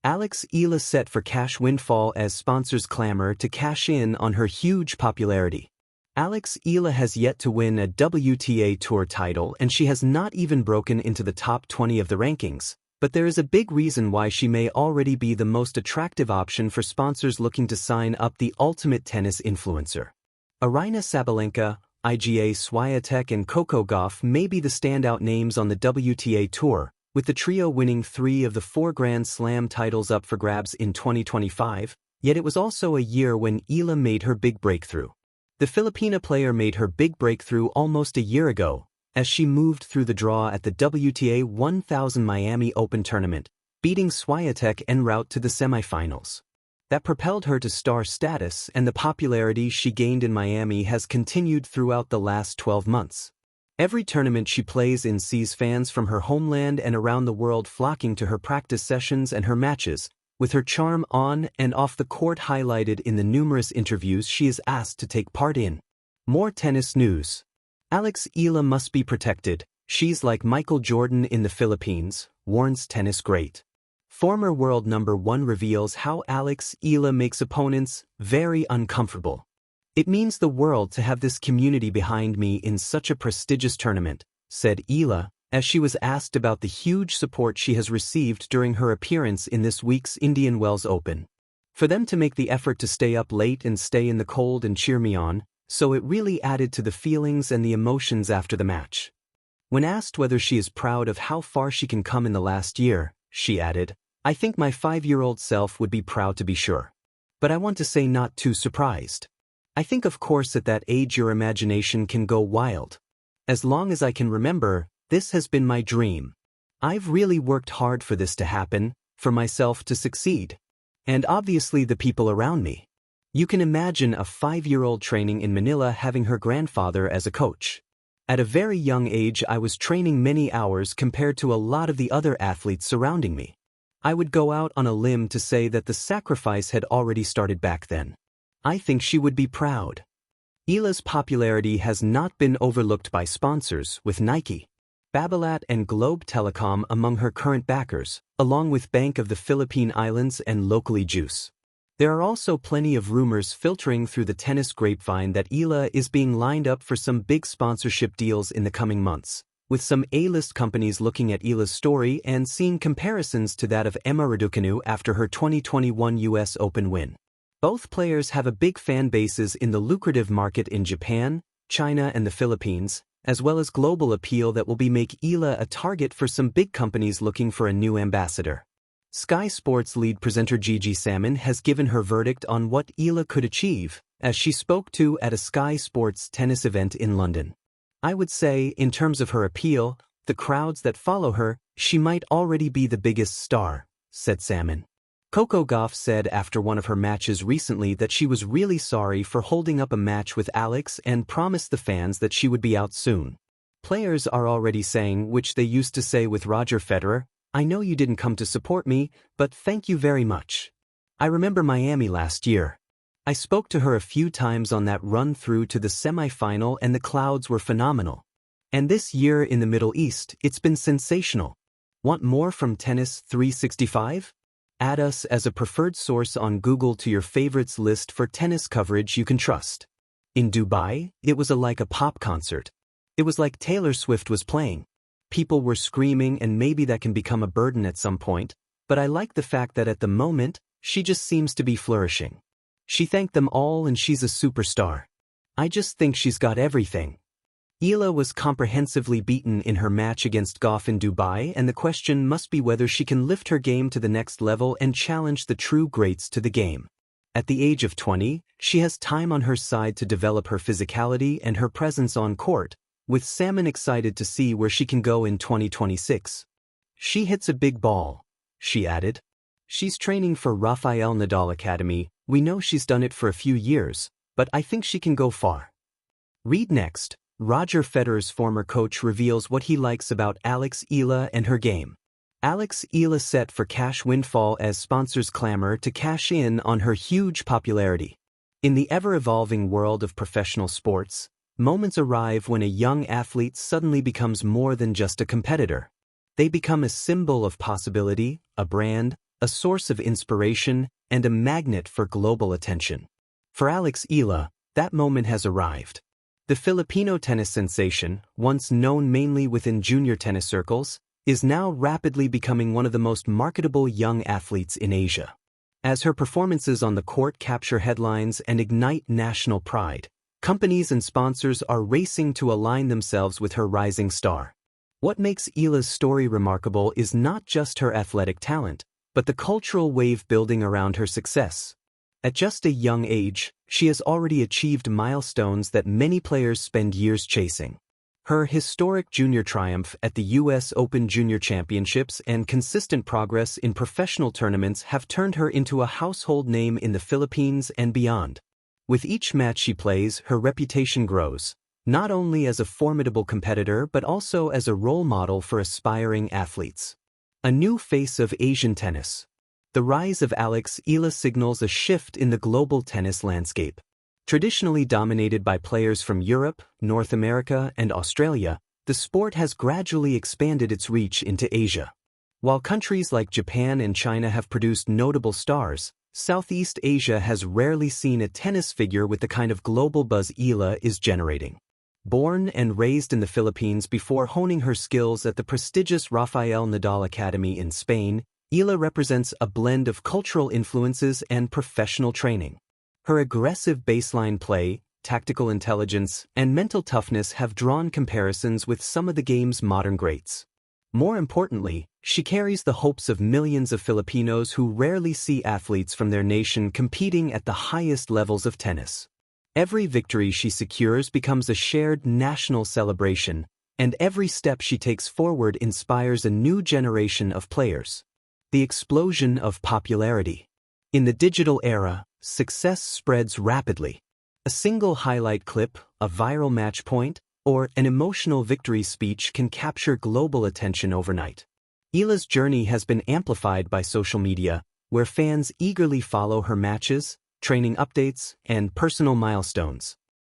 Eala set for cash windfall as sponsors clamor to cash in on her huge popularity. Eala has yet to win a WTA Tour title and she has not even broken into the top 20 of the rankings, but there is a big reason why she may already be the most attractive option for sponsors looking to sign up the ultimate tennis influencer. Aryna Sabalenka, Iga Swiatek and Coco Gauff may be the standout names on the WTA Tour, with the trio winning 3 of the 4 Grand Slam titles up for grabs in 2025, yet it was also a year when Eala made her big breakthrough. The Filipina player made her big breakthrough almost a year ago, as she moved through the draw at the WTA 1000 Miami Open tournament, beating Swiatek en route to the semifinals. That propelled her to star status, and the popularity she gained in Miami has continued throughout the last 12 months. Every tournament she plays in sees fans from her homeland and around the world flocking to her practice sessions and her matches, with her charm on and off the court highlighted in the numerous interviews she is asked to take part in. More tennis news. Eala must be protected. She's like Michael Jordan in the Philippines, warns tennis great. Former world number 1 reveals how Eala makes opponents very uncomfortable. "It means the world to have this community behind me in such a prestigious tournament," said Eala, as she was asked about the huge support she has received during her appearance in this week's Indian Wells Open. "For them to make the effort to stay up late and stay in the cold and cheer me on, so it really added to the feelings and the emotions after the match." When asked whether she is proud of how far she can come in the last year, she added, "I think my 5-year-old self would be proud to be sure. But I want to say not too surprised. I think of course at that age your imagination can go wild. As long as I can remember, this has been my dream. I've really worked hard for this to happen, for myself to succeed. And obviously the people around me. You can imagine a 5-year-old training in Manila having her grandfather as a coach. At a very young age I was training many hours compared to a lot of the other athletes surrounding me. I would go out on a limb to say that the sacrifice had already started back then. I think she would be proud." Eala's popularity has not been overlooked by sponsors, with Nike, Babolat and Globe Telecom among her current backers, along with Bank of the Philippine Islands and Locally Juice. There are also plenty of rumors filtering through the tennis grapevine that Eala is being lined up for some big sponsorship deals in the coming months, with some A-list companies looking at Eala's story and seeing comparisons to that of Emma Raducanu after her 2021 US Open win. Both players have a big fan bases in the lucrative market in Japan, China and the Philippines, as well as global appeal that will make Eala a target for some big companies looking for a new ambassador. Sky Sports lead presenter Gigi Salmon has given her verdict on what Eala could achieve, as she spoke to at a Sky Sports tennis event in London. "I would say, in terms of her appeal, the crowds that follow her, she might already be the biggest star," said Salmon. Coco Gauff said after one of her matches recently that she was really sorry for holding up a match with Alex and promised the fans that she would be out soon. "Players are already saying, which they used to say with Roger Federer, 'I know you didn't come to support me, but thank you very much.' I remember Miami last year. I spoke to her a few times on that run through to the semi-final and the crowds were phenomenal. And this year in the Middle East, it's been sensational. Want more from Tennis 365? Add us as a preferred source on Google to your favorites list for tennis coverage you can trust." In Dubai, it was like a pop concert. It was like Taylor Swift was playing. People were screaming and maybe that can become a burden at some point, but I like the fact that at the moment, she just seems to be flourishing. She thanked them all and she's a superstar. I just think she's got everything. Eala was comprehensively beaten in her match against Gauff in Dubai, and the question must be whether she can lift her game to the next level and challenge the true greats to the game. At the age of 20, she has time on her side to develop her physicality and her presence on court, with Salmon excited to see where she can go in 2026. "She hits a big ball," she added. "She's training for Rafael Nadal Academy. We know she's done it for a few years, but I think she can go far." Read next. Roger Federer's former coach reveals what he likes about Eala and her game. Eala set for cash windfall as sponsors clamor to cash in on her huge popularity. In the ever-evolving world of professional sports, moments arrive when a young athlete suddenly becomes more than just a competitor. They become a symbol of possibility, a brand, a source of inspiration, and a magnet for global attention. For Eala, that moment has arrived. The Filipino tennis sensation, once known mainly within junior tennis circles, is now rapidly becoming one of the most marketable young athletes in Asia. As her performances on the court capture headlines and ignite national pride, companies and sponsors are racing to align themselves with her rising star. What makes Eala's story remarkable is not just her athletic talent, but the cultural wave building around her success. At just a young age, she has already achieved milestones that many players spend years chasing. Her historic junior triumph at the U.S. Open Junior Championships and consistent progress in professional tournaments have turned her into a household name in the Philippines and beyond. With each match she plays, her reputation grows, not only as a formidable competitor but also as a role model for aspiring athletes. A new face of Asian tennis. The rise of Eala signals a shift in the global tennis landscape. Traditionally dominated by players from Europe, North America, and Australia, the sport has gradually expanded its reach into Asia. While countries like Japan and China have produced notable stars, Southeast Asia has rarely seen a tennis figure with the kind of global buzz Eala is generating. Born and raised in the Philippines before honing her skills at the prestigious Rafael Nadal Academy in Spain, Eala represents a blend of cultural influences and professional training. Her aggressive baseline play, tactical intelligence, and mental toughness have drawn comparisons with some of the game's modern greats. More importantly, she carries the hopes of millions of Filipinos who rarely see athletes from their nation competing at the highest levels of tennis. Every victory she secures becomes a shared national celebration, and every step she takes forward inspires a new generation of players. The explosion of popularity. In the digital era, success spreads rapidly. A single highlight clip, a viral match point, or an emotional victory speech can capture global attention overnight. Eala's journey has been amplified by social media, where fans eagerly follow her matches, training updates, and personal milestones.